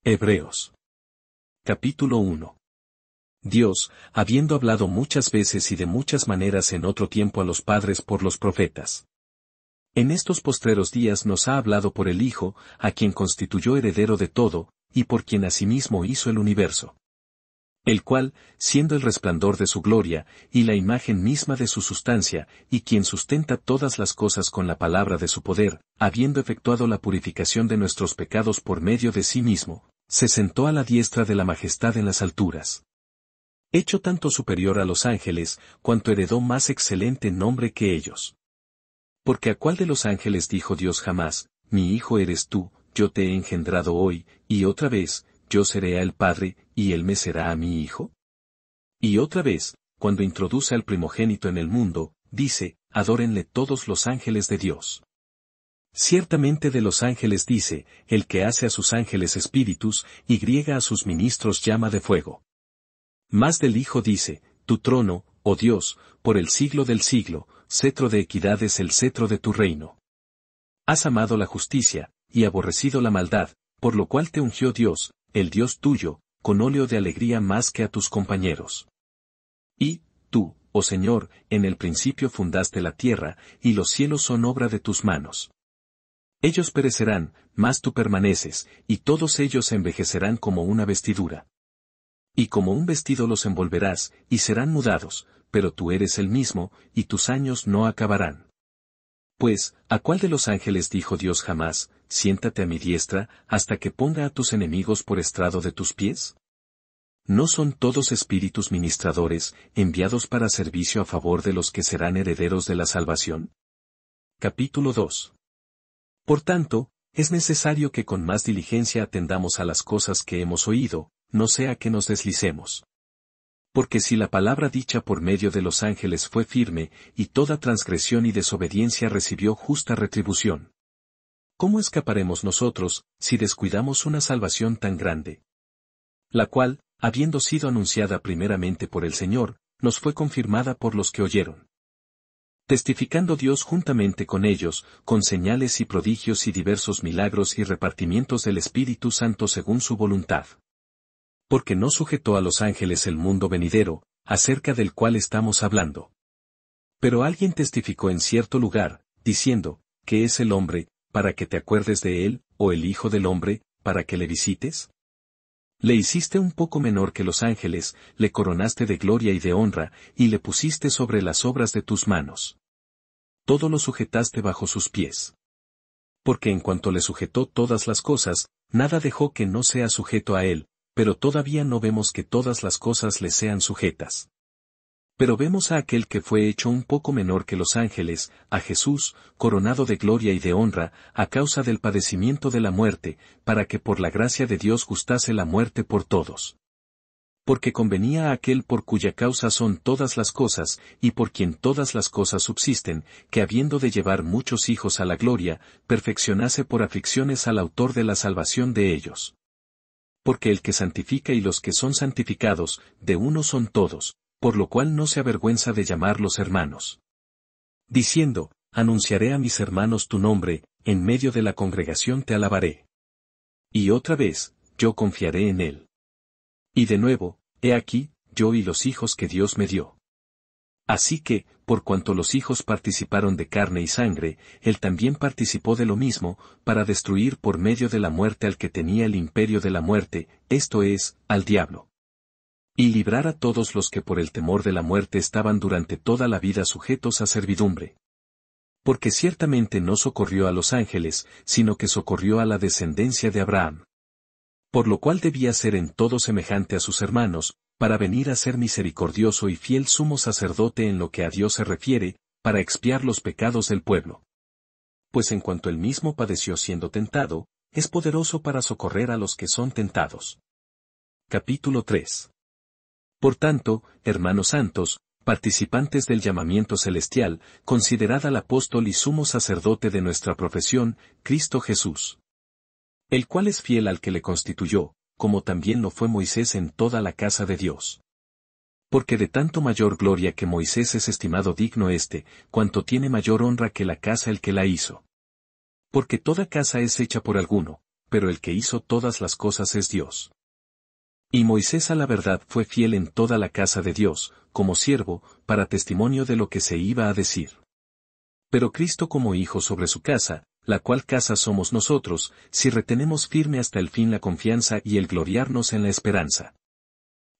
Hebreos. Capítulo 1. Dios, habiendo hablado muchas veces y de muchas maneras en otro tiempo a los padres por los profetas. En estos postreros días nos ha hablado por el Hijo, a quien constituyó heredero de todo, y por quien asimismo hizo el universo. El cual, siendo el resplandor de su gloria, y la imagen misma de su sustancia, y quien sustenta todas las cosas con la palabra de su poder, habiendo efectuado la purificación de nuestros pecados por medio de sí mismo, se sentó a la diestra de la majestad en las alturas. Hecho tanto superior a los ángeles, cuanto heredó más excelente nombre que ellos. Porque a cuál de los ángeles dijo Dios jamás, mi hijo eres tú, yo te he engendrado hoy, y otra vez, yo seré a él padre, y él me será a mi hijo? Y otra vez, cuando introduce al primogénito en el mundo, dice, adórenle todos los ángeles de Dios. Ciertamente de los ángeles dice, el que hace a sus ángeles espíritus, y griega a sus ministros llama de fuego. Mas del Hijo dice, tu trono, oh Dios, por el siglo del siglo, cetro de equidad es el cetro de tu reino. Has amado la justicia, y aborrecido la maldad, por lo cual te ungió Dios, el Dios tuyo, con óleo de alegría más que a tus compañeros. Y, tú, oh Señor, en el principio fundaste la tierra, y los cielos son obra de tus manos. Ellos perecerán, mas tú permaneces, y todos ellos envejecerán como una vestidura. Y como un vestido los envolverás, y serán mudados, pero tú eres el mismo, y tus años no acabarán. Pues, ¿a cuál de los ángeles dijo Dios jamás, siéntate a mi diestra, hasta que ponga a tus enemigos por estrado de tus pies? ¿No son todos espíritus ministradores, enviados para servicio a favor de los que serán herederos de la salvación? Capítulo 2. Por tanto, es necesario que con más diligencia atendamos a las cosas que hemos oído, no sea que nos deslicemos. Porque si la palabra dicha por medio de los ángeles fue firme, y toda transgresión y desobediencia recibió justa retribución, ¿cómo escaparemos nosotros, si descuidamos una salvación tan grande? La cual, habiendo sido anunciada primeramente por el Señor, nos fue confirmada por los que oyeron. Testificando Dios juntamente con ellos, con señales y prodigios y diversos milagros y repartimientos del Espíritu Santo según su voluntad. Porque no sujetó a los ángeles el mundo venidero, acerca del cual estamos hablando. Pero alguien testificó en cierto lugar, diciendo, ¿qué es el hombre, para que te acuerdes de él, o el Hijo del hombre, para que le visites? Le hiciste un poco menor que los ángeles, le coronaste de gloria y de honra, y le pusiste sobre las obras de tus manos. Todo lo sujetaste bajo sus pies. Porque en cuanto le sujetó todas las cosas, nada dejó que no sea sujeto a él, pero todavía no vemos que todas las cosas le sean sujetas. Pero vemos a aquel que fue hecho un poco menor que los ángeles, a Jesús, coronado de gloria y de honra, a causa del padecimiento de la muerte, para que por la gracia de Dios gustase la muerte por todos. Porque convenía a aquel por cuya causa son todas las cosas, y por quien todas las cosas subsisten, que habiendo de llevar muchos hijos a la gloria, perfeccionase por aflicciones al autor de la salvación de ellos. Porque el que santifica y los que son santificados, de uno son todos, por lo cual no se avergüenza de llamarlos hermanos. Diciendo, anunciaré a mis hermanos tu nombre, en medio de la congregación te alabaré. Y otra vez, yo confiaré en él. Y de nuevo, he aquí, yo y los hijos que Dios me dio. Así que, por cuanto los hijos participaron de carne y sangre, él también participó de lo mismo, para destruir por medio de la muerte al que tenía el imperio de la muerte, esto es, al diablo. Y librar a todos los que por el temor de la muerte estaban durante toda la vida sujetos a servidumbre. Porque ciertamente no socorrió a los ángeles, sino que socorrió a la descendencia de Abraham. Por lo cual debía ser en todo semejante a sus hermanos, para venir a ser misericordioso y fiel sumo sacerdote en lo que a Dios se refiere, para expiar los pecados del pueblo. Pues en cuanto él mismo padeció siendo tentado, es poderoso para socorrer a los que son tentados. Capítulo 3. Por tanto, hermanos santos, participantes del llamamiento celestial, considerad al apóstol y sumo sacerdote de nuestra profesión, Cristo Jesús. El cual es fiel al que le constituyó, como también lo fue Moisés en toda la casa de Dios. Porque de tanto mayor gloria que Moisés es estimado digno cuanto tiene mayor honra que la casa el que la hizo. Porque toda casa es hecha por alguno, pero el que hizo todas las cosas es Dios. Y Moisés a la verdad fue fiel en toda la casa de Dios, como siervo, para testimonio de lo que se iba a decir. Pero Cristo como hijo sobre su casa, la cual casa somos nosotros, si retenemos firme hasta el fin la confianza y el gloriarnos en la esperanza.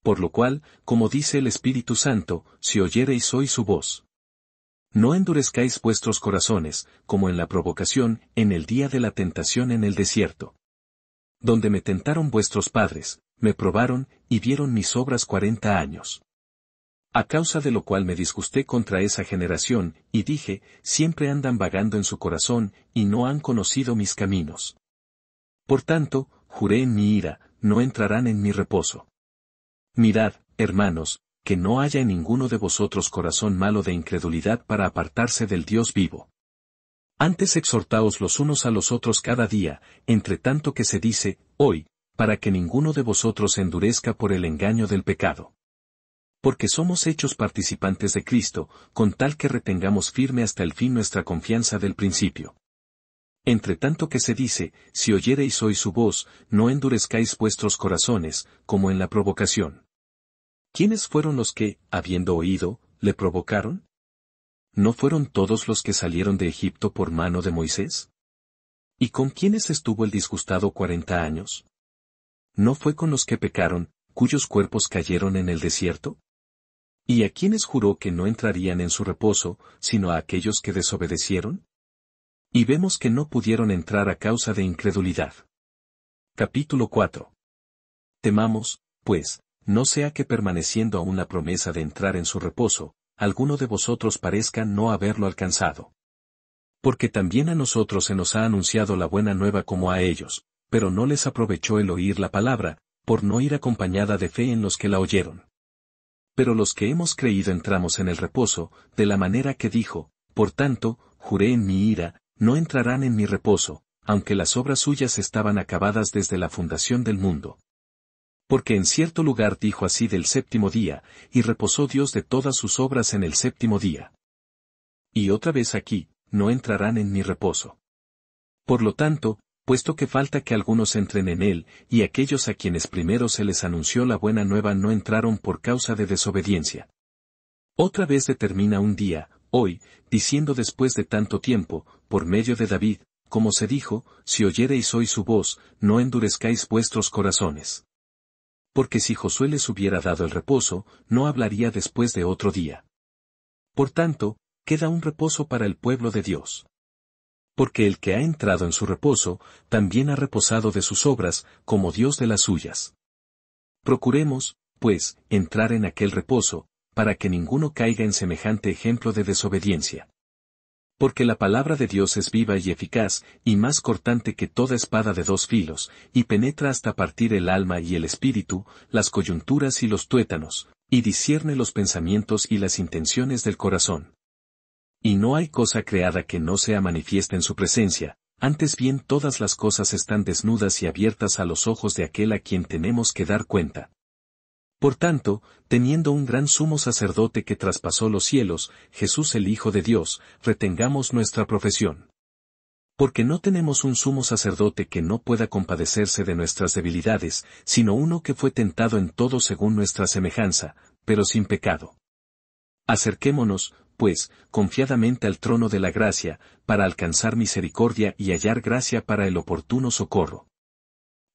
Por lo cual, como dice el Espíritu Santo, si oyereis hoy su voz. No endurezcáis vuestros corazones, como en la provocación, en el día de la tentación en el desierto. Donde me tentaron vuestros padres, me probaron, y vieron mis obras 40 años. A causa de lo cual me disgusté contra esa generación, y dije, siempre andan vagando en su corazón, y no han conocido mis caminos. Por tanto, juré en mi ira, no entrarán en mi reposo. Mirad, hermanos, que no haya en ninguno de vosotros corazón malo de incredulidad para apartarse del Dios vivo. Antes exhortaos los unos a los otros cada día, entre tanto que se dice, hoy, para que ninguno de vosotros endurezca por el engaño del pecado. Porque somos hechos participantes de Cristo, con tal que retengamos firme hasta el fin nuestra confianza del principio. Entre tanto que se dice, si oyereis hoy su voz, no endurezcáis vuestros corazones, como en la provocación. ¿Quiénes fueron los que, habiendo oído, le provocaron? ¿No fueron todos los que salieron de Egipto por mano de Moisés? ¿Y con quiénes estuvo el disgustado 40 años? ¿No fue con los que pecaron, cuyos cuerpos cayeron en el desierto? ¿Y a quiénes juró que no entrarían en su reposo, sino a aquellos que desobedecieron? Y vemos que no pudieron entrar a causa de incredulidad. Capítulo 4. Temamos, pues, no sea que permaneciendo aún la promesa de entrar en su reposo, alguno de vosotros parezca no haberlo alcanzado. Porque también a nosotros se nos ha anunciado la buena nueva como a ellos, pero no les aprovechó el oír la palabra, por no ir acompañada de fe en los que la oyeron. Pero los que hemos creído entramos en el reposo, de la manera que dijo, por tanto, juré en mi ira, no entrarán en mi reposo, aunque las obras suyas estaban acabadas desde la fundación del mundo. Porque en cierto lugar dijo así del séptimo día, y reposó Dios de todas sus obras en el séptimo día. Y otra vez aquí, no entrarán en mi reposo. Por lo tanto, puesto que falta que algunos entren en él, y aquellos a quienes primero se les anunció la buena nueva no entraron por causa de desobediencia. Otra vez determina un día, hoy, diciendo después de tanto tiempo, por medio de David, como se dijo, si oyereis hoy su voz, no endurezcáis vuestros corazones. Porque si Josué les hubiera dado el reposo, no hablaría después de otro día. Por tanto, queda un reposo para el pueblo de Dios. Porque el que ha entrado en su reposo, también ha reposado de sus obras, como Dios de las suyas. Procuremos, pues, entrar en aquel reposo, para que ninguno caiga en semejante ejemplo de desobediencia. Porque la palabra de Dios es viva y eficaz, y más cortante que toda espada de dos filos, y penetra hasta partir el alma y el espíritu, las coyunturas y los tuétanos, y discierne los pensamientos y las intenciones del corazón. Y no hay cosa creada que no sea manifiesta en su presencia, antes bien todas las cosas están desnudas y abiertas a los ojos de aquel a quien tenemos que dar cuenta. Por tanto, teniendo un gran sumo sacerdote que traspasó los cielos, Jesús el Hijo de Dios, retengamos nuestra profesión. Porque no tenemos un sumo sacerdote que no pueda compadecerse de nuestras debilidades, sino uno que fue tentado en todo según nuestra semejanza, pero sin pecado. Acerquémonos, pues, confiadamente al trono de la gracia, para alcanzar misericordia y hallar gracia para el oportuno socorro.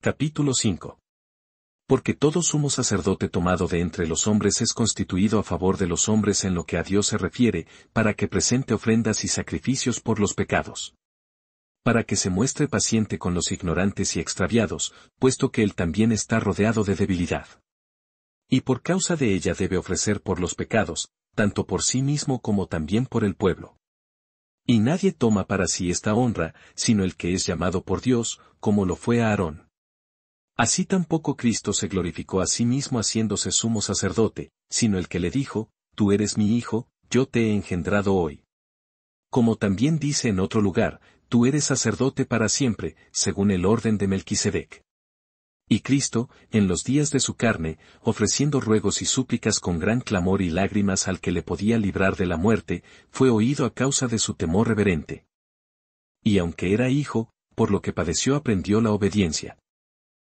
Capítulo 5. Porque todo sumo sacerdote tomado de entre los hombres es constituido a favor de los hombres en lo que a Dios se refiere, para que presente ofrendas y sacrificios por los pecados. Para que se muestre paciente con los ignorantes y extraviados, puesto que él también está rodeado de debilidad. Y por causa de ella debe ofrecer por los pecados, tanto por sí mismo como también por el pueblo. Y nadie toma para sí esta honra, sino el que es llamado por Dios, como lo fue Aarón. Así tampoco Cristo se glorificó a sí mismo haciéndose sumo sacerdote, sino el que le dijo, tú eres mi hijo, yo te he engendrado hoy. Como también dice en otro lugar, tú eres sacerdote para siempre, según el orden de Melquisedec. Y Cristo, en los días de su carne, ofreciendo ruegos y súplicas con gran clamor y lágrimas al que le podía librar de la muerte, fue oído a causa de su temor reverente. Y aunque era hijo, por lo que padeció aprendió la obediencia.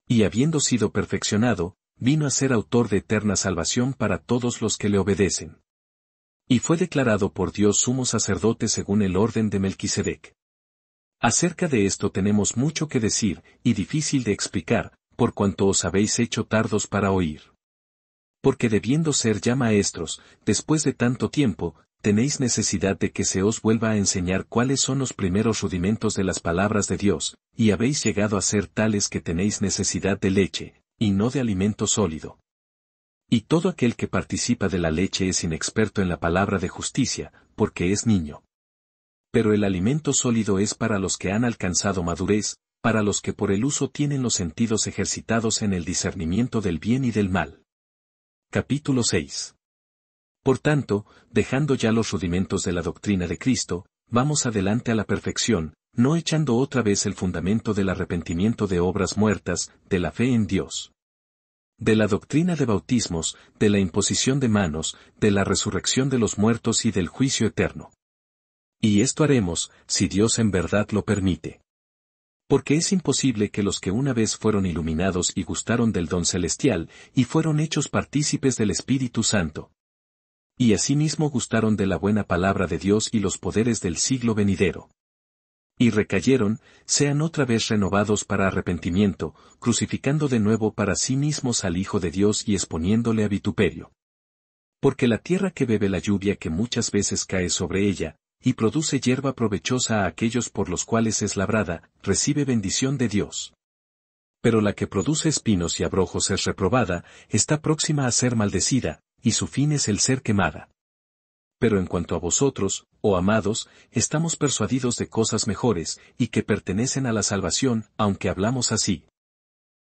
Y habiendo sido perfeccionado, vino a ser autor de eterna salvación para todos los que le obedecen. Y fue declarado por Dios sumo sacerdote según el orden de Melquisedec. Acerca de esto tenemos mucho que decir, y difícil de explicar, por cuanto os habéis hecho tardos para oír. Porque debiendo ser ya maestros, después de tanto tiempo, tenéis necesidad de que se os vuelva a enseñar cuáles son los primeros rudimentos de las palabras de Dios, y habéis llegado a ser tales que tenéis necesidad de leche, y no de alimento sólido. Y todo aquel que participa de la leche es inexperto en la palabra de justicia, porque es niño. Pero el alimento sólido es para los que han alcanzado madurez, para los que por el uso tienen los sentidos ejercitados en el discernimiento del bien y del mal. Capítulo 6. Por tanto, dejando ya los rudimentos de la doctrina de Cristo, vamos adelante a la perfección, no echando otra vez el fundamento del arrepentimiento de obras muertas, de la fe en Dios. De la doctrina de bautismos, de la imposición de manos, de la resurrección de los muertos y del juicio eterno. Y esto haremos, si Dios en verdad lo permite. Porque es imposible que los que una vez fueron iluminados y gustaron del don celestial, y fueron hechos partícipes del Espíritu Santo, y asimismo gustaron de la buena palabra de Dios y los poderes del siglo venidero, y recayeron, sean otra vez renovados para arrepentimiento, crucificando de nuevo para sí mismos al Hijo de Dios y exponiéndole a vituperio. Porque la tierra que bebe la lluvia que muchas veces cae sobre ella, y produce hierba provechosa a aquellos por los cuales es labrada, recibe bendición de Dios. Pero la que produce espinos y abrojos es reprobada, está próxima a ser maldecida, y su fin es el ser quemada. Pero en cuanto a vosotros, oh amados, estamos persuadidos de cosas mejores, y que pertenecen a la salvación, aunque hablamos así.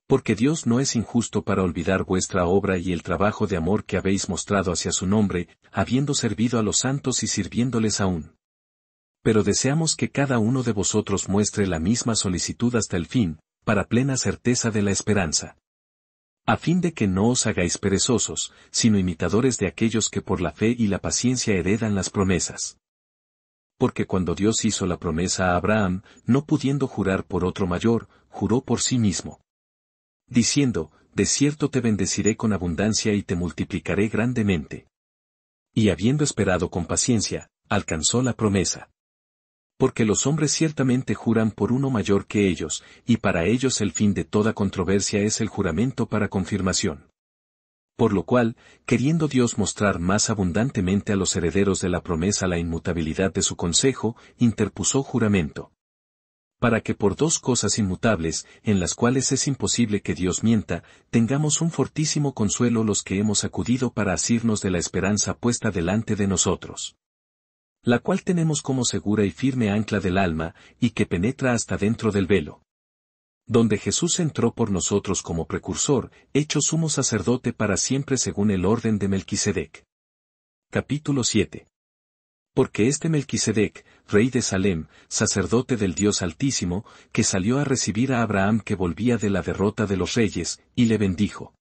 Porque Dios no es injusto para olvidar vuestra obra y el trabajo de amor que habéis mostrado hacia su nombre, habiendo servido a los santos y sirviéndoles aún. Pero deseamos que cada uno de vosotros muestre la misma solicitud hasta el fin, para plena certeza de la esperanza. A fin de que no os hagáis perezosos, sino imitadores de aquellos que por la fe y la paciencia heredan las promesas. Porque cuando Dios hizo la promesa a Abraham, no pudiendo jurar por otro mayor, juró por sí mismo, diciendo, de cierto te bendeciré con abundancia y te multiplicaré grandemente. Y habiendo esperado con paciencia, alcanzó la promesa. Porque los hombres ciertamente juran por uno mayor que ellos, y para ellos el fin de toda controversia es el juramento para confirmación. Por lo cual, queriendo Dios mostrar más abundantemente a los herederos de la promesa la inmutabilidad de su consejo, interpuso juramento. Para que por dos cosas inmutables, en las cuales es imposible que Dios mienta, tengamos un fortísimo consuelo los que hemos acudido para asirnos de la esperanza puesta delante de nosotros, la cual tenemos como segura y firme ancla del alma, y que penetra hasta dentro del velo, donde Jesús entró por nosotros como precursor, hecho sumo sacerdote para siempre según el orden de Melquisedec. Capítulo 7. Porque este Melquisedec, rey de Salem, sacerdote del Dios Altísimo, que salió a recibir a Abraham que volvía de la derrota de los reyes, y le bendijo.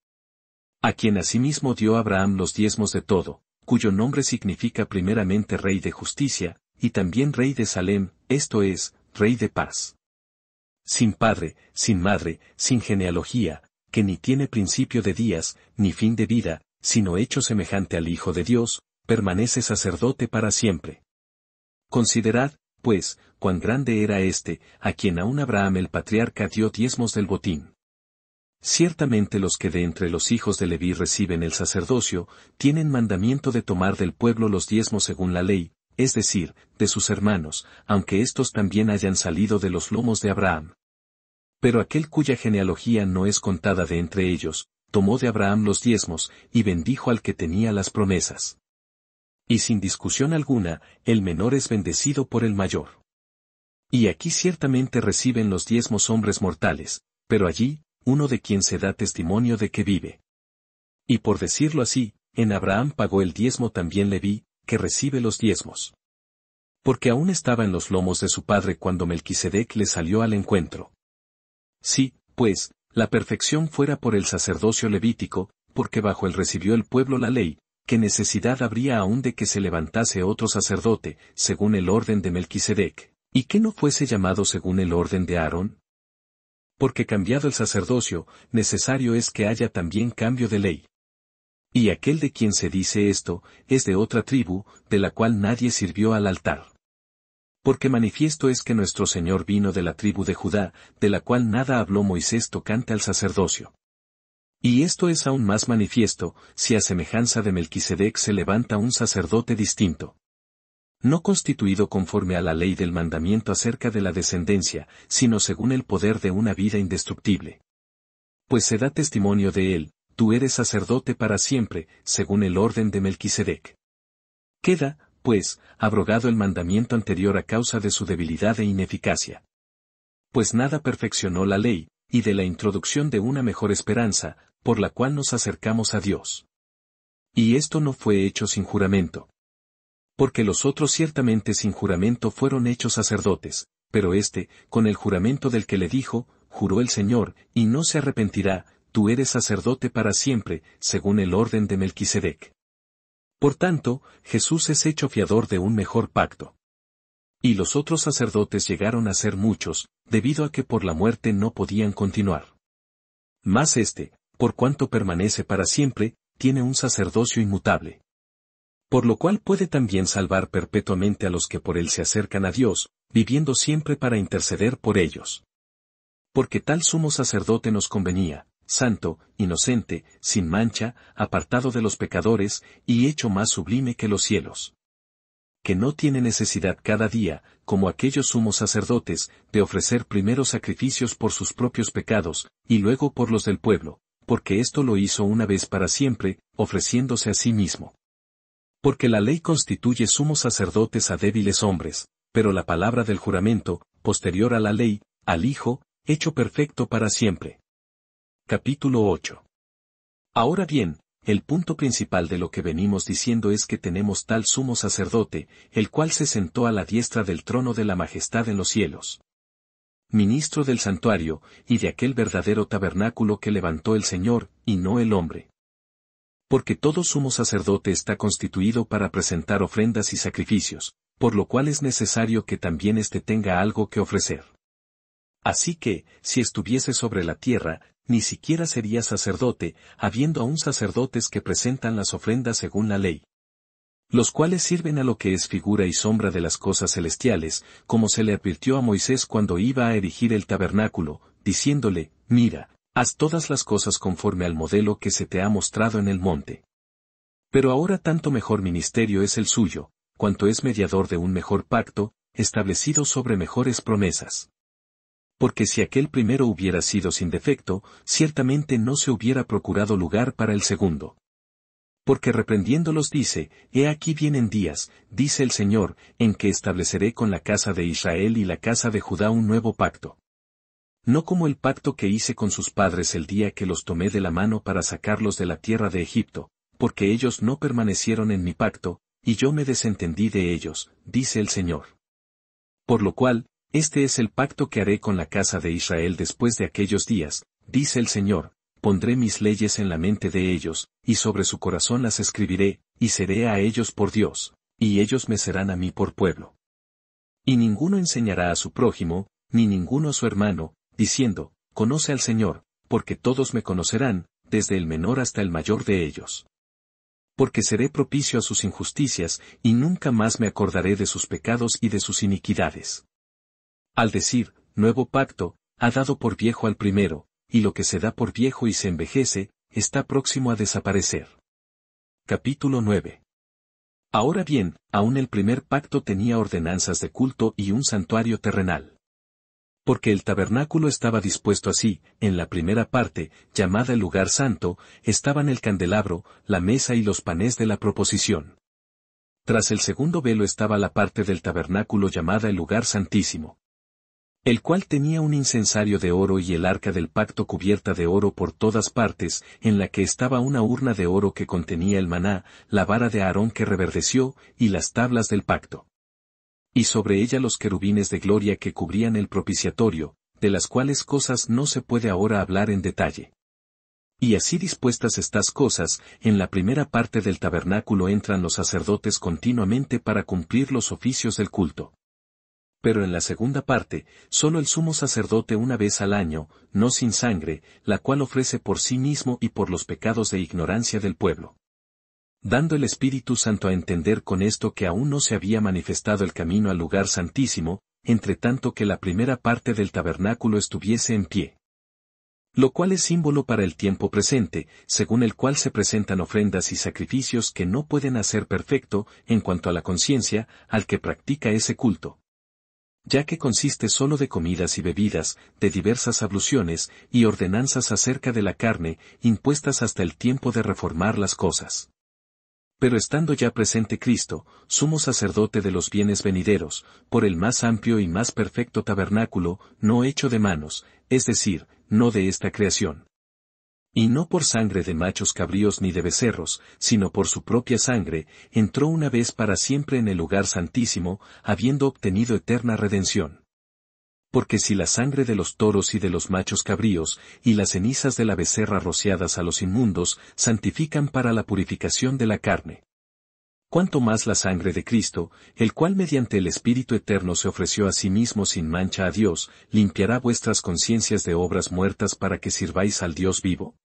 A quien asimismo dio Abraham los diezmos de todo, cuyo nombre significa primeramente Rey de Justicia, y también Rey de Salem, esto es, Rey de Paz. Sin padre, sin madre, sin genealogía, que ni tiene principio de días, ni fin de vida, sino hecho semejante al Hijo de Dios, permanece sacerdote para siempre. Considerad, pues, cuán grande era éste, a quien aún Abraham el patriarca dio diezmos del botín. Ciertamente los que de entre los hijos de Leví reciben el sacerdocio, tienen mandamiento de tomar del pueblo los diezmos según la ley, es decir, de sus hermanos, aunque éstos también hayan salido de los lomos de Abraham. Pero aquel cuya genealogía no es contada de entre ellos, tomó de Abraham los diezmos, y bendijo al que tenía las promesas. Y sin discusión alguna, el menor es bendecido por el mayor. Y aquí ciertamente reciben los diezmos hombres mortales, pero allí, uno de quien se da testimonio de que vive. Y por decirlo así, en Abraham pagó el diezmo también Leví, que recibe los diezmos. Porque aún estaba en los lomos de su padre cuando Melquisedec le salió al encuentro. Sí, pues, la perfección fuera por el sacerdocio levítico, porque bajo él recibió el pueblo la ley, ¿qué necesidad habría aún de que se levantase otro sacerdote, según el orden de Melquisedec, ¿Y que no fuese llamado según el orden de Aarón? Porque cambiado el sacerdocio, necesario es que haya también cambio de ley. Y aquel de quien se dice esto, es de otra tribu, de la cual nadie sirvió al altar. Porque manifiesto es que nuestro Señor vino de la tribu de Judá, de la cual nada habló Moisés tocante al sacerdocio. Y esto es aún más manifiesto, si a semejanza de Melquisedec se levanta un sacerdote distinto. No constituido conforme a la ley del mandamiento acerca de la descendencia, sino según el poder de una vida indestructible. Pues se da testimonio de él, tú eres sacerdote para siempre, según el orden de Melquisedec. Queda, pues, abrogado el mandamiento anterior a causa de su debilidad e ineficacia. Pues nada perfeccionó la ley, y de la introducción de una mejor esperanza, por la cual nos acercamos a Dios. Y esto no fue hecho sin juramento. Porque los otros ciertamente sin juramento fueron hechos sacerdotes, pero éste, con el juramento del que le dijo, juró el Señor, y no se arrepentirá, tú eres sacerdote para siempre, según el orden de Melquisedec. Por tanto, Jesús es hecho fiador de un mejor pacto. Y los otros sacerdotes llegaron a ser muchos, debido a que por la muerte no podían continuar. Mas este, por cuanto permanece para siempre, tiene un sacerdocio inmutable. Por lo cual puede también salvar perpetuamente a los que por él se acercan a Dios, viviendo siempre para interceder por ellos. Porque tal sumo sacerdote nos convenía, santo, inocente, sin mancha, apartado de los pecadores, y hecho más sublime que los cielos. Que no tiene necesidad cada día, como aquellos sumos sacerdotes, de ofrecer primero sacrificios por sus propios pecados, y luego por los del pueblo, porque esto lo hizo una vez para siempre, ofreciéndose a sí mismo. Porque la ley constituye sumos sacerdotes a débiles hombres, pero la palabra del juramento, posterior a la ley, al Hijo, hecho perfecto para siempre. Capítulo 8. Ahora bien, el punto principal de lo que venimos diciendo es que tenemos tal sumo sacerdote, el cual se sentó a la diestra del trono de la majestad en los cielos. Ministro del santuario, y de aquel verdadero tabernáculo que levantó el Señor, y no el hombre. Porque todo sumo sacerdote está constituido para presentar ofrendas y sacrificios, por lo cual es necesario que también éste tenga algo que ofrecer. Así que, si estuviese sobre la tierra, ni siquiera sería sacerdote, habiendo aún sacerdotes que presentan las ofrendas según la ley. Los cuales sirven a lo que es figura y sombra de las cosas celestiales, como se le advirtió a Moisés cuando iba a erigir el tabernáculo, diciéndole, mira, haz todas las cosas conforme al modelo que se te ha mostrado en el monte. Pero ahora tanto mejor ministerio es el suyo, cuanto es mediador de un mejor pacto, establecido sobre mejores promesas. Porque si aquel primero hubiera sido sin defecto, ciertamente no se hubiera procurado lugar para el segundo. Porque reprendiéndolos dice, he aquí vienen días, dice el Señor, en que estableceré con la casa de Israel y la casa de Judá un nuevo pacto. No como el pacto que hice con sus padres el día que los tomé de la mano para sacarlos de la tierra de Egipto, porque ellos no permanecieron en mi pacto, y yo me desentendí de ellos, dice el Señor. Por lo cual, este es el pacto que haré con la casa de Israel después de aquellos días, dice el Señor, pondré mis leyes en la mente de ellos, y sobre su corazón las escribiré, y seré a ellos por Dios, y ellos me serán a mí por pueblo. Y ninguno enseñará a su prójimo, ni ninguno a su hermano, diciendo, conoce al Señor, porque todos me conocerán, desde el menor hasta el mayor de ellos. Porque seré propicio a sus injusticias, y nunca más me acordaré de sus pecados y de sus iniquidades. Al decir, nuevo pacto, ha dado por viejo al primero, y lo que se da por viejo y se envejece, está próximo a desaparecer. Capítulo 9. Ahora bien, aún el primer pacto tenía ordenanzas de culto y un santuario terrenal. Porque el tabernáculo estaba dispuesto así, en la primera parte, llamada el lugar santo, estaban el candelabro, la mesa y los panes de la proposición. Tras el segundo velo estaba la parte del tabernáculo llamada el lugar santísimo, el cual tenía un incensario de oro y el arca del pacto cubierta de oro por todas partes, en la que estaba una urna de oro que contenía el maná, la vara de Aarón que reverdeció, y las tablas del pacto. Y sobre ella los querubines de gloria que cubrían el propiciatorio, de las cuales cosas no se puede ahora hablar en detalle. Y así dispuestas estas cosas, en la primera parte del tabernáculo entran los sacerdotes continuamente para cumplir los oficios del culto. Pero en la segunda parte, solo el sumo sacerdote una vez al año, no sin sangre, la cual ofrece por sí mismo y por los pecados de ignorancia del pueblo. Dando el Espíritu Santo a entender con esto que aún no se había manifestado el camino al lugar santísimo, entre tanto que la primera parte del tabernáculo estuviese en pie. Lo cual es símbolo para el tiempo presente, según el cual se presentan ofrendas y sacrificios que no pueden hacer perfecto, en cuanto a la conciencia, al que practica ese culto. Ya que consiste solo de comidas y bebidas, de diversas abluciones, y ordenanzas acerca de la carne, impuestas hasta el tiempo de reformar las cosas. Pero estando ya presente Cristo, sumo sacerdote de los bienes venideros, por el más amplio y más perfecto tabernáculo, no hecho de manos, es decir, no de esta creación. Y no por sangre de machos cabríos ni de becerros, sino por su propia sangre, entró una vez para siempre en el lugar santísimo, habiendo obtenido eterna redención. Porque si la sangre de los toros y de los machos cabríos, y las cenizas de la becerra rociadas a los inmundos, santifican para la purificación de la carne, cuánto más la sangre de Cristo, el cual mediante el Espíritu Eterno se ofreció a sí mismo sin mancha a Dios, limpiará vuestras conciencias de obras muertas para que sirváis al Dios vivo.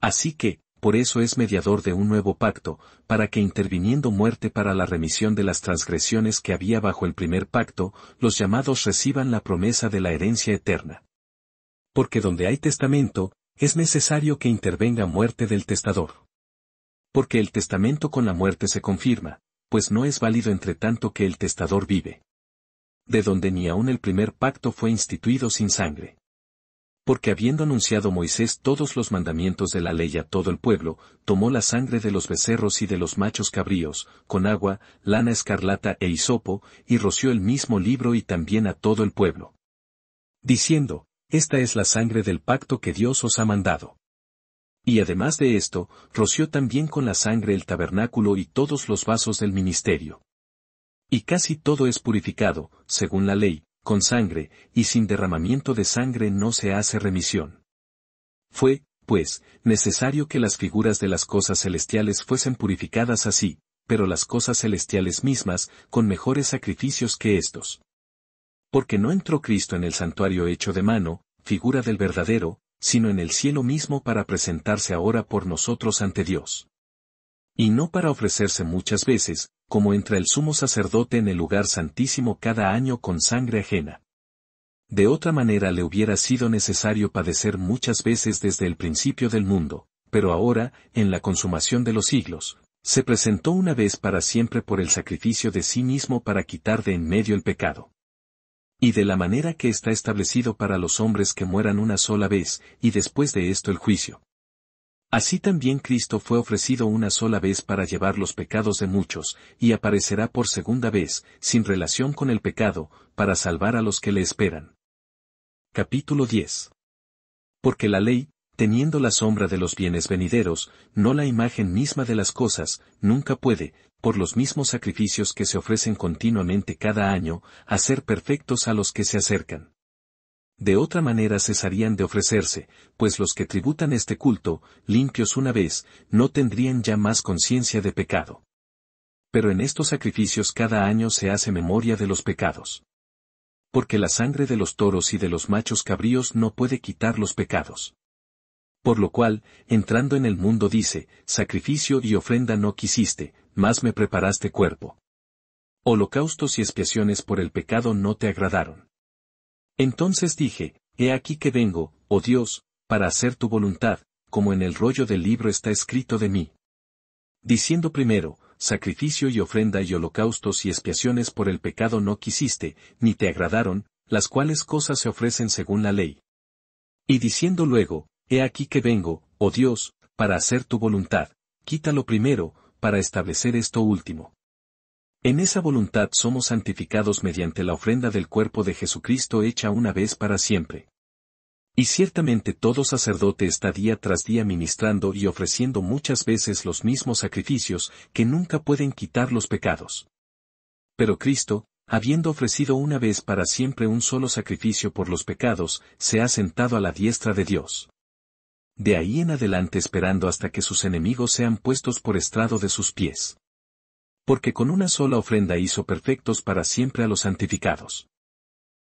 Así que, por eso es mediador de un nuevo pacto, para que interviniendo muerte para la remisión de las transgresiones que había bajo el primer pacto, los llamados reciban la promesa de la herencia eterna. Porque donde hay testamento, es necesario que intervenga muerte del testador. Porque el testamento con la muerte se confirma, pues no es válido entre tanto que el testador vive. De donde ni aun el primer pacto fue instituido sin sangre. Porque habiendo anunciado Moisés todos los mandamientos de la ley a todo el pueblo, tomó la sangre de los becerros y de los machos cabríos, con agua, lana escarlata e hisopo, y roció el mismo libro y también a todo el pueblo. Diciendo, esta es la sangre del pacto que Dios os ha mandado. Y además de esto, roció también con la sangre el tabernáculo y todos los vasos del ministerio. Y casi todo es purificado, según la ley, con sangre, y sin derramamiento de sangre no se hace remisión. Fue, pues, necesario que las figuras de las cosas celestiales fuesen purificadas así, pero las cosas celestiales mismas, con mejores sacrificios que estos. Porque no entró Cristo en el santuario hecho de mano, figura del verdadero, sino en el cielo mismo para presentarse ahora por nosotros ante Dios. Y no para ofrecerse muchas veces, como entra el sumo sacerdote en el lugar santísimo cada año con sangre ajena. De otra manera le hubiera sido necesario padecer muchas veces desde el principio del mundo, pero ahora, en la consumación de los siglos, se presentó una vez para siempre por el sacrificio de sí mismo para quitar de en medio el pecado. Y de la manera que está establecido para los hombres que mueran una sola vez, y después de esto el juicio. Así también Cristo fue ofrecido una sola vez para llevar los pecados de muchos, y aparecerá por segunda vez, sin relación con el pecado, para salvar a los que le esperan. Capítulo 10. Porque la ley, teniendo la sombra de los bienes venideros, no la imagen misma de las cosas, nunca puede, por los mismos sacrificios que se ofrecen continuamente cada año, hacer perfectos a los que se acercan. De otra manera cesarían de ofrecerse, pues los que tributan este culto, limpios una vez, no tendrían ya más conciencia de pecado. Pero en estos sacrificios cada año se hace memoria de los pecados. Porque la sangre de los toros y de los machos cabríos no puede quitar los pecados. Por lo cual, entrando en el mundo dice, sacrificio y ofrenda no quisiste, mas me preparaste cuerpo. Holocaustos y expiaciones por el pecado no te agradaron. Entonces dije, he aquí que vengo, oh Dios, para hacer tu voluntad, como en el rollo del libro está escrito de mí. Diciendo primero, sacrificio y ofrenda y holocaustos y expiaciones por el pecado no quisiste, ni te agradaron, las cuales cosas se ofrecen según la ley. Y diciendo luego, he aquí que vengo, oh Dios, para hacer tu voluntad, quítalo primero, para establecer esto último. En esa voluntad somos santificados mediante la ofrenda del cuerpo de Jesucristo hecha una vez para siempre. Y ciertamente todo sacerdote está día tras día ministrando y ofreciendo muchas veces los mismos sacrificios que nunca pueden quitar los pecados. Pero Cristo, habiendo ofrecido una vez para siempre un solo sacrificio por los pecados, se ha sentado a la diestra de Dios. De ahí en adelante esperando hasta que sus enemigos sean puestos por estrado de sus pies. Porque con una sola ofrenda hizo perfectos para siempre a los santificados.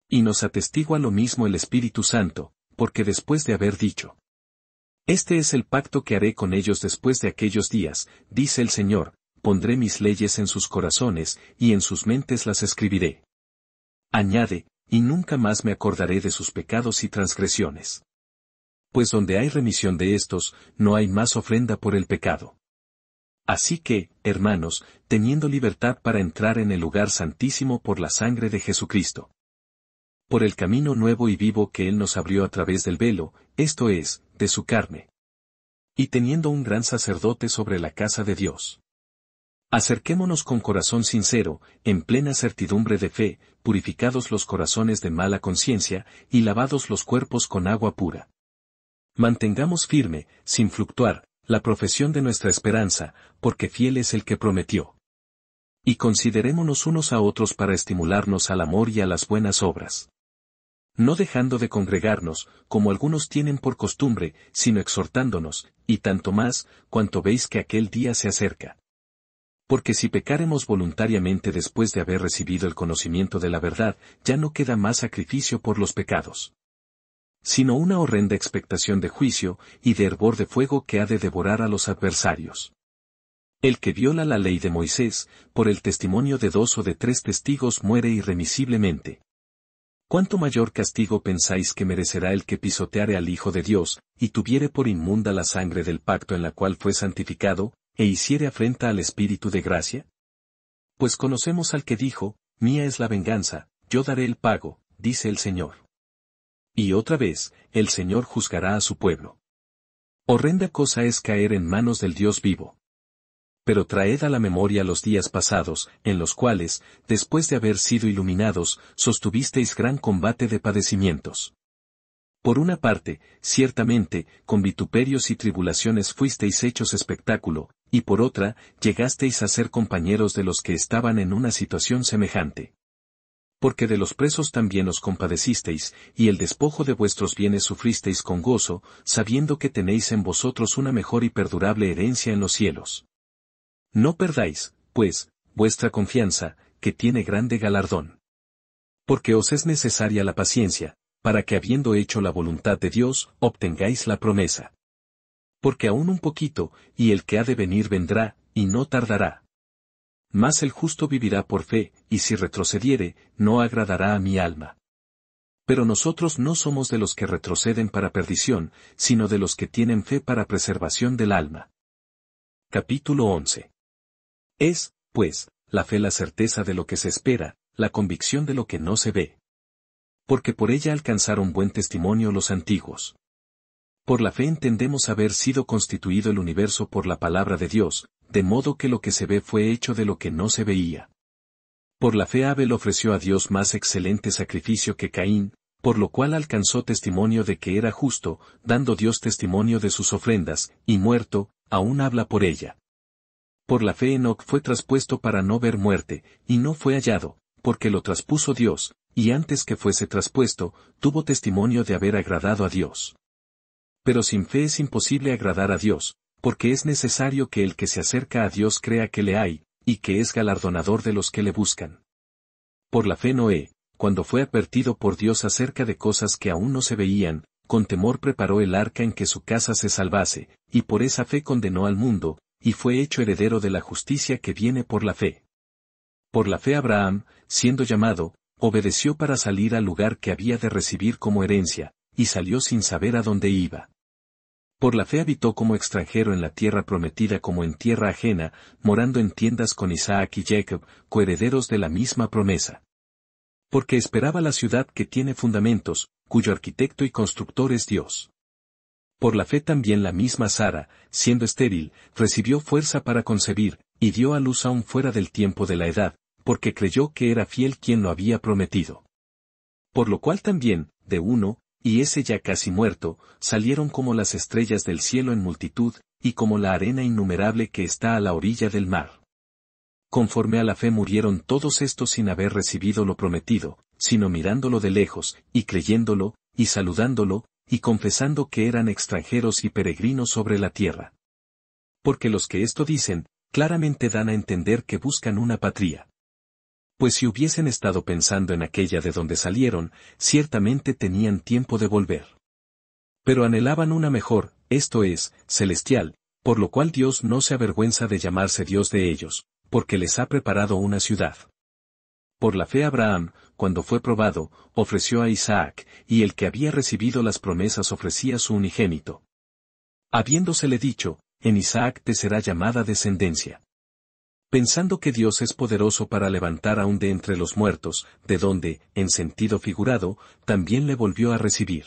Y nos atestigua lo mismo el Espíritu Santo, porque después de haber dicho: Este es el pacto que haré con ellos después de aquellos días, dice el Señor, pondré mis leyes en sus corazones, y en sus mentes las escribiré. Añade, y nunca más me acordaré de sus pecados y transgresiones. Pues donde hay remisión de estos, no hay más ofrenda por el pecado. Así que, hermanos, teniendo libertad para entrar en el lugar santísimo por la sangre de Jesucristo. Por el camino nuevo y vivo que Él nos abrió a través del velo, esto es, de su carne. Y teniendo un gran sacerdote sobre la casa de Dios. Acerquémonos con corazón sincero, en plena certidumbre de fe, purificados los corazones de mala conciencia, y lavados los cuerpos con agua pura. Mantengamos firme, sin fluctuar, la profesión de nuestra esperanza, porque fiel es el que prometió. Y considerémonos unos a otros para estimularnos al amor y a las buenas obras. No dejando de congregarnos, como algunos tienen por costumbre, sino exhortándonos, y tanto más, cuanto veis que aquel día se acerca. Porque si pecáremos voluntariamente después de haber recibido el conocimiento de la verdad, ya no queda más sacrificio por los pecados, sino una horrenda expectación de juicio, y de hervor de fuego que ha de devorar a los adversarios. El que viola la ley de Moisés, por el testimonio de 2 o de 3 testigos muere irremisiblemente. ¿Cuánto mayor castigo pensáis que merecerá el que pisoteare al Hijo de Dios, y tuviere por inmunda la sangre del pacto en la cual fue santificado, e hiciere afrenta al Espíritu de gracia? Pues conocemos al que dijo: Mía es la venganza, yo daré el pago, dice el Señor. Y otra vez, el Señor juzgará a su pueblo. Horrenda cosa es caer en manos del Dios vivo. Pero traed a la memoria los días pasados, en los cuales, después de haber sido iluminados, sostuvisteis gran combate de padecimientos. Por una parte, ciertamente, con vituperios y tribulaciones fuisteis hechos espectáculo, y por otra, llegasteis a ser compañeros de los que estaban en una situación semejante. Porque de los presos también os compadecisteis, y el despojo de vuestros bienes sufristeis con gozo, sabiendo que tenéis en vosotros una mejor y perdurable herencia en los cielos. No perdáis, pues, vuestra confianza, que tiene grande galardón. Porque os es necesaria la paciencia, para que habiendo hecho la voluntad de Dios, obtengáis la promesa. Porque aún un poquito, y el que ha de venir vendrá, y no tardará. Mas el justo vivirá por fe, y si retrocediere, no agradará a mi alma. Pero nosotros no somos de los que retroceden para perdición, sino de los que tienen fe para preservación del alma. Capítulo 11. Es, pues, la fe la certeza de lo que se espera, la convicción de lo que no se ve. Porque por ella alcanzaron buen testimonio los antiguos. Por la fe entendemos haber sido constituido el universo por la palabra de Dios, de modo que lo que se ve fue hecho de lo que no se veía. Por la fe Abel ofreció a Dios más excelente sacrificio que Caín, por lo cual alcanzó testimonio de que era justo, dando Dios testimonio de sus ofrendas, y muerto, aún habla por ella. Por la fe Enoc fue traspuesto para no ver muerte, y no fue hallado, porque lo traspuso Dios, y antes que fuese traspuesto, tuvo testimonio de haber agradado a Dios. Pero sin fe es imposible agradar a Dios, porque es necesario que el que se acerca a Dios crea que le hay, y que es galardonador de los que le buscan. Por la fe Noé, cuando fue advertido por Dios acerca de cosas que aún no se veían, con temor preparó el arca en que su casa se salvase, y por esa fe condenó al mundo, y fue hecho heredero de la justicia que viene por la fe. Por la fe Abraham, siendo llamado, obedeció para salir al lugar que había de recibir como herencia, y salió sin saber a dónde iba. Por la fe habitó como extranjero en la tierra prometida como en tierra ajena, morando en tiendas con Isaac y Jacob, coherederos de la misma promesa. Porque esperaba la ciudad que tiene fundamentos, cuyo arquitecto y constructor es Dios. Por la fe también la misma Sara, siendo estéril, recibió fuerza para concebir, y dio a luz aún fuera del tiempo de la edad, porque creyó que era fiel quien lo había prometido. Por lo cual también, de uno, y ese ya casi muerto, salieron como las estrellas del cielo en multitud, y como la arena innumerable que está a la orilla del mar. Conforme a la fe murieron todos estos sin haber recibido lo prometido, sino mirándolo de lejos, y creyéndolo, y saludándolo, y confesando que eran extranjeros y peregrinos sobre la tierra. Porque los que esto dicen, claramente dan a entender que buscan una patria. Pues si hubiesen estado pensando en aquella de donde salieron, ciertamente tenían tiempo de volver. Pero anhelaban una mejor, esto es, celestial, por lo cual Dios no se avergüenza de llamarse Dios de ellos, porque les ha preparado una ciudad. Por la fe Abraham, cuando fue probado, ofreció a Isaac, y el que había recibido las promesas ofrecía su unigénito. Habiéndosele dicho, en Isaac te será llamada descendencia. Pensando que Dios es poderoso para levantar aún de entre los muertos, de donde, en sentido figurado, también le volvió a recibir.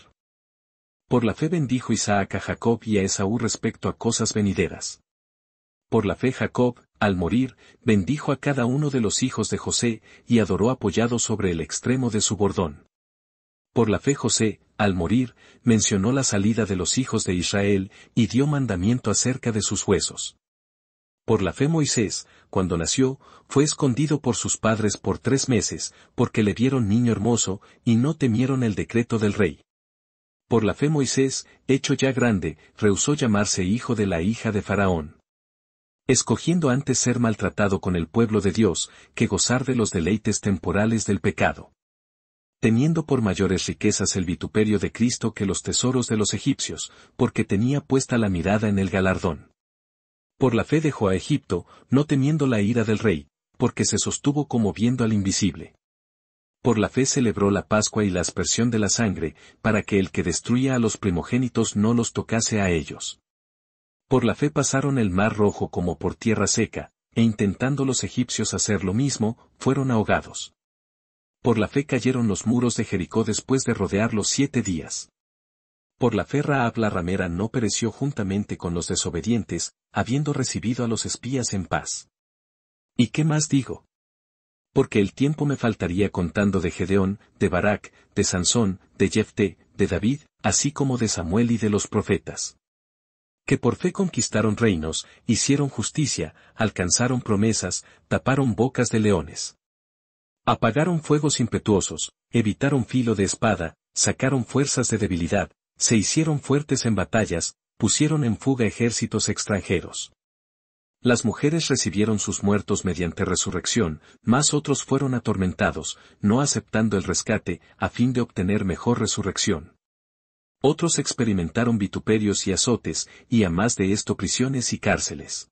Por la fe bendijo Isaac a Jacob y a Esaú respecto a cosas venideras. Por la fe Jacob, al morir, bendijo a cada uno de los hijos de José, y adoró apoyado sobre el extremo de su bordón. Por la fe José, al morir, mencionó la salida de los hijos de Israel, y dio mandamiento acerca de sus huesos. Por la fe Moisés, cuando nació, fue escondido por sus padres por 3 meses, porque le vieron niño hermoso, y no temieron el decreto del rey. Por la fe Moisés, hecho ya grande, rehusó llamarse hijo de la hija de Faraón, escogiendo antes ser maltratado con el pueblo de Dios, que gozar de los deleites temporales del pecado. Teniendo por mayores riquezas el vituperio de Cristo que los tesoros de los egipcios, porque tenía puesta la mirada en el galardón. Por la fe dejó a Egipto, no temiendo la ira del rey, porque se sostuvo como viendo al invisible. Por la fe celebró la Pascua y la aspersión de la sangre, para que el que destruía a los primogénitos no los tocase a ellos. Por la fe pasaron el mar rojo como por tierra seca, e intentando los egipcios hacer lo mismo, fueron ahogados. Por la fe cayeron los muros de Jericó después de rodearlos 7 días. Por la fe Rahab la ramera no pereció juntamente con los desobedientes, habiendo recibido a los espías en paz. ¿Y qué más digo? Porque el tiempo me faltaría contando de Gedeón, de Barak, de Sansón, de Jefté, de David, así como de Samuel y de los profetas. Que por fe conquistaron reinos, hicieron justicia, alcanzaron promesas, taparon bocas de leones. Apagaron fuegos impetuosos, evitaron filo de espada, sacaron fuerzas de debilidad, se hicieron fuertes en batallas, pusieron en fuga ejércitos extranjeros. Las mujeres recibieron sus muertos mediante resurrección, mas otros fueron atormentados, no aceptando el rescate, a fin de obtener mejor resurrección. Otros experimentaron vituperios y azotes, y a más de esto prisiones y cárceles.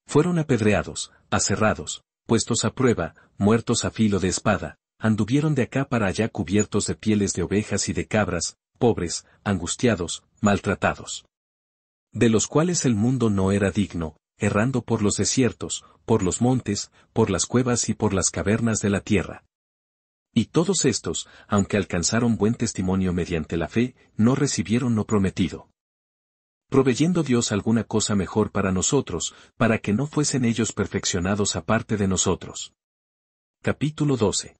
Fueron apedreados, aserrados, puestos a prueba, muertos a filo de espada, anduvieron de acá para allá cubiertos de pieles de ovejas y de cabras, pobres, angustiados, maltratados. De los cuales el mundo no era digno, errando por los desiertos, por los montes, por las cuevas y por las cavernas de la tierra. Y todos estos, aunque alcanzaron buen testimonio mediante la fe, no recibieron lo prometido. Proveyendo Dios alguna cosa mejor para nosotros, para que no fuesen ellos perfeccionados aparte de nosotros. Capítulo 12.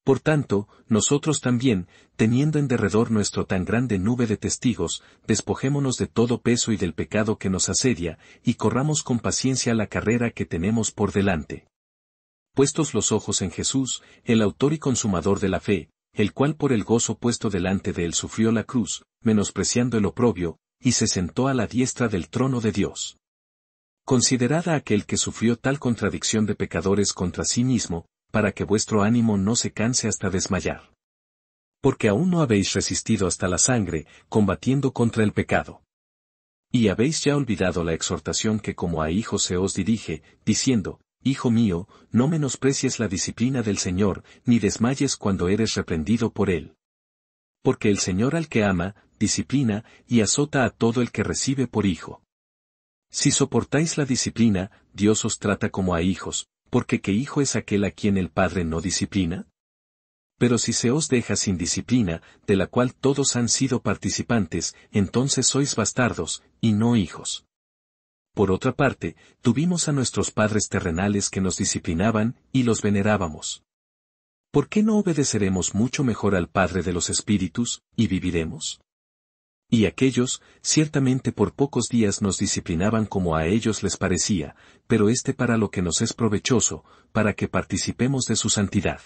Por tanto, nosotros también, teniendo en derredor nuestro tan grande nube de testigos, despojémonos de todo peso y del pecado que nos asedia, y corramos con paciencia la carrera que tenemos por delante. Puestos los ojos en Jesús, el autor y consumador de la fe, el cual por el gozo puesto delante de él sufrió la cruz, menospreciando el oprobio, y se sentó a la diestra del trono de Dios. Considerad a aquel que sufrió tal contradicción de pecadores contra sí mismo, para que vuestro ánimo no se canse hasta desmayar. Porque aún no habéis resistido hasta la sangre, combatiendo contra el pecado. Y habéis ya olvidado la exhortación que como a hijos se os dirige, diciendo, Hijo mío, no menosprecies la disciplina del Señor, ni desmayes cuando eres reprendido por Él. Porque el Señor al que ama, disciplina, y azota a todo el que recibe por hijo. Si soportáis la disciplina, Dios os trata como a hijos, porque ¿qué hijo es aquel a quien el Padre no disciplina? Pero si se os deja sin disciplina, de la cual todos han sido participantes, entonces sois bastardos, y no hijos. Por otra parte, tuvimos a nuestros padres terrenales que nos disciplinaban, y los venerábamos. ¿Por qué no obedeceremos mucho mejor al Padre de los Espíritus, y viviremos? Y aquellos, ciertamente por pocos días nos disciplinaban como a ellos les parecía, pero para lo que nos es provechoso, para que participemos de su santidad.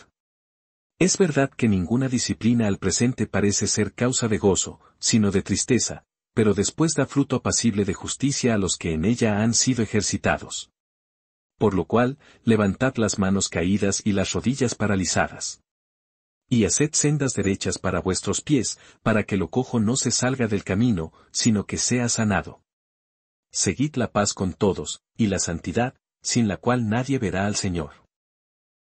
Es verdad que ninguna disciplina al presente parece ser causa de gozo, sino de tristeza, pero después da fruto apacible de justicia a los que en ella han sido ejercitados. Por lo cual, levantad las manos caídas y las rodillas paralizadas. Y haced sendas derechas para vuestros pies, para que lo cojo no se salga del camino, sino que sea sanado. Seguid la paz con todos, y la santidad, sin la cual nadie verá al Señor.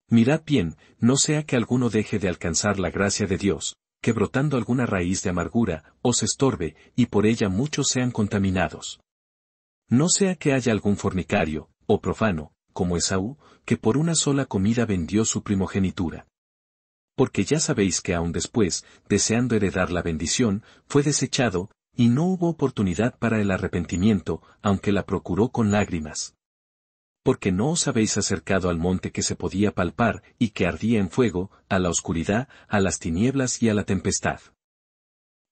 Mirad bien, no sea que alguno deje de alcanzar la gracia de Dios, que brotando alguna raíz de amargura, os estorbe, y por ella muchos sean contaminados. No sea que haya algún fornicario, o profano, como Esaú, que por una sola comida vendió su primogenitura. Porque ya sabéis que aun después, deseando heredar la bendición, fue desechado, y no hubo oportunidad para el arrepentimiento, aunque la procuró con lágrimas. Porque no os habéis acercado al monte que se podía palpar y que ardía en fuego, a la oscuridad, a las tinieblas y a la tempestad.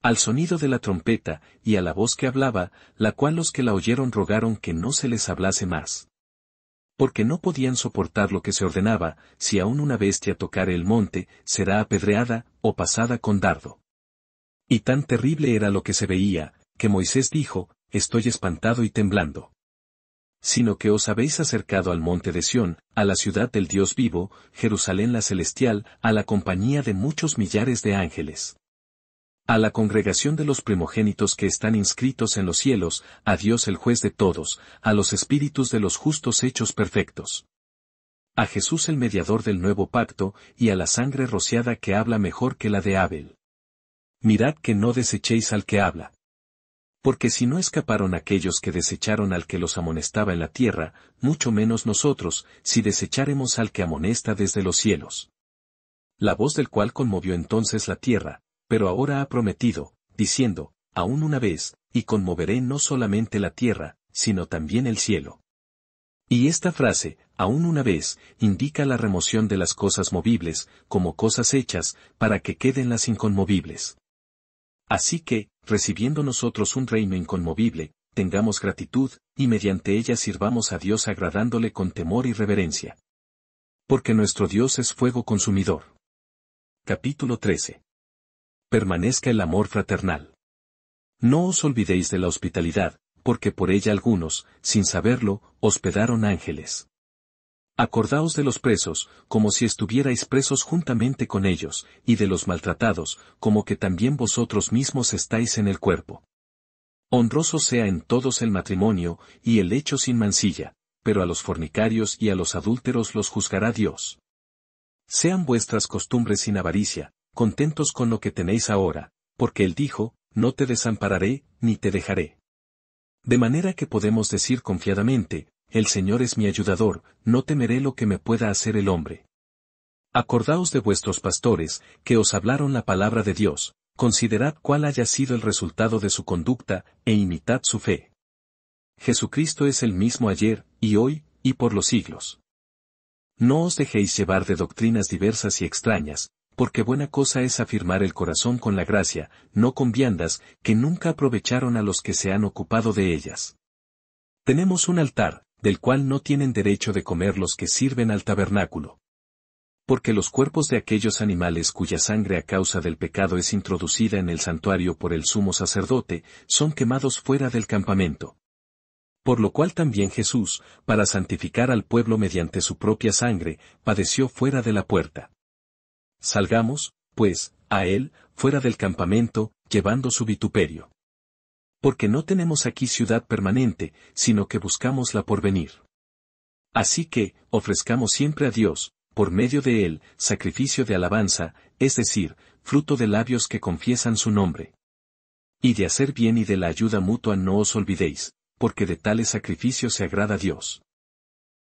Al sonido de la trompeta, y a la voz que hablaba, la cual los que la oyeron rogaron que no se les hablase más. Porque no podían soportar lo que se ordenaba, si aún una bestia tocare el monte, será apedreada, o pasada con dardo. Y tan terrible era lo que se veía, que Moisés dijo, estoy espantado y temblando. Sino que os habéis acercado al monte de Sión, a la ciudad del Dios vivo, Jerusalén la celestial, a la compañía de muchos millares de ángeles. A la congregación de los primogénitos que están inscritos en los cielos, a Dios el juez de todos, a los espíritus de los justos hechos perfectos. A Jesús el mediador del nuevo pacto, y a la sangre rociada que habla mejor que la de Abel. Mirad que no desechéis al que habla. Porque si no escaparon aquellos que desecharon al que los amonestaba en la tierra, mucho menos nosotros, si desecháremos al que amonesta desde los cielos. La voz del cual conmovió entonces la tierra, pero ahora ha prometido, diciendo, aún una vez, y conmoveré no solamente la tierra, sino también el cielo. Y esta frase, aún una vez, indica la remoción de las cosas movibles, como cosas hechas, para que queden las inconmovibles. Así que, recibiendo nosotros un reino inconmovible, tengamos gratitud, y mediante ella sirvamos a Dios agradándole con temor y reverencia. Porque nuestro Dios es fuego consumidor. Capítulo 13. Permanezca el amor fraternal. No os olvidéis de la hospitalidad, porque por ella algunos, sin saberlo, hospedaron ángeles. Acordaos de los presos, como si estuvierais presos juntamente con ellos, y de los maltratados, como que también vosotros mismos estáis en el cuerpo. Honroso sea en todos el matrimonio, y el lecho sin mancilla, pero a los fornicarios y a los adúlteros los juzgará Dios. Sean vuestras costumbres sin avaricia, contentos con lo que tenéis ahora, porque Él dijo, no te desampararé, ni te dejaré. De manera que podemos decir confiadamente, el Señor es mi ayudador, no temeré lo que me pueda hacer el hombre. Acordaos de vuestros pastores, que os hablaron la palabra de Dios, considerad cuál haya sido el resultado de su conducta, e imitad su fe. Jesucristo es el mismo ayer, y hoy, y por los siglos. No os dejéis llevar de doctrinas diversas y extrañas, porque buena cosa es afirmar el corazón con la gracia, no con viandas, que nunca aprovecharon a los que se han ocupado de ellas. Tenemos un altar, del cual no tienen derecho de comer los que sirven al tabernáculo. Porque los cuerpos de aquellos animales cuya sangre a causa del pecado es introducida en el santuario por el sumo sacerdote, son quemados fuera del campamento. Por lo cual también Jesús, para santificar al pueblo mediante su propia sangre, padeció fuera de la puerta. Salgamos, pues, a él, fuera del campamento, llevando su vituperio. Porque no tenemos aquí ciudad permanente, sino que buscamos la porvenir. Así que, ofrezcamos siempre a Dios, por medio de él, sacrificio de alabanza, es decir, fruto de labios que confiesan su nombre. Y de hacer bien y de la ayuda mutua no os olvidéis, porque de tales sacrificios se agrada a Dios.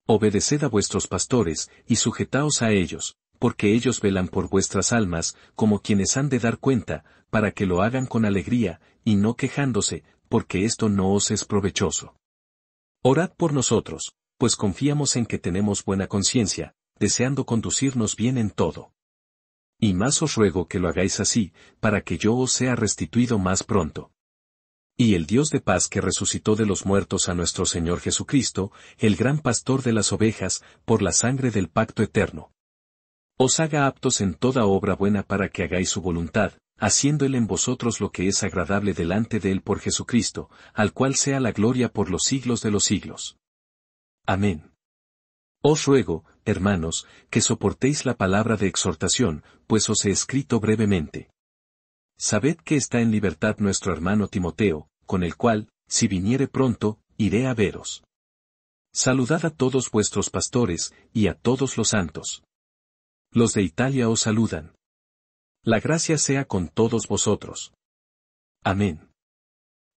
Obedeced a vuestros pastores, y sujetaos a ellos, porque ellos velan por vuestras almas, como quienes han de dar cuenta, para que lo hagan con alegría, y no quejándose, porque esto no os es provechoso. Orad por nosotros, pues confiamos en que tenemos buena conciencia, deseando conducirnos bien en todo. Y más os ruego que lo hagáis así, para que yo os sea restituido más pronto. Y el Dios de paz que resucitó de los muertos a nuestro Señor Jesucristo, el gran pastor de las ovejas, por la sangre del pacto eterno, os haga aptos en toda obra buena para que hagáis su voluntad, haciendo Él en vosotros lo que es agradable delante de Él por Jesucristo, al cual sea la gloria por los siglos de los siglos. Amén. Os ruego, hermanos, que soportéis la palabra de exhortación, pues os he escrito brevemente. Sabed que está en libertad nuestro hermano Timoteo, con el cual, si viniere pronto, iré a veros. Saludad a todos vuestros pastores, y a todos los santos. Los de Italia os saludan. La gracia sea con todos vosotros. Amén.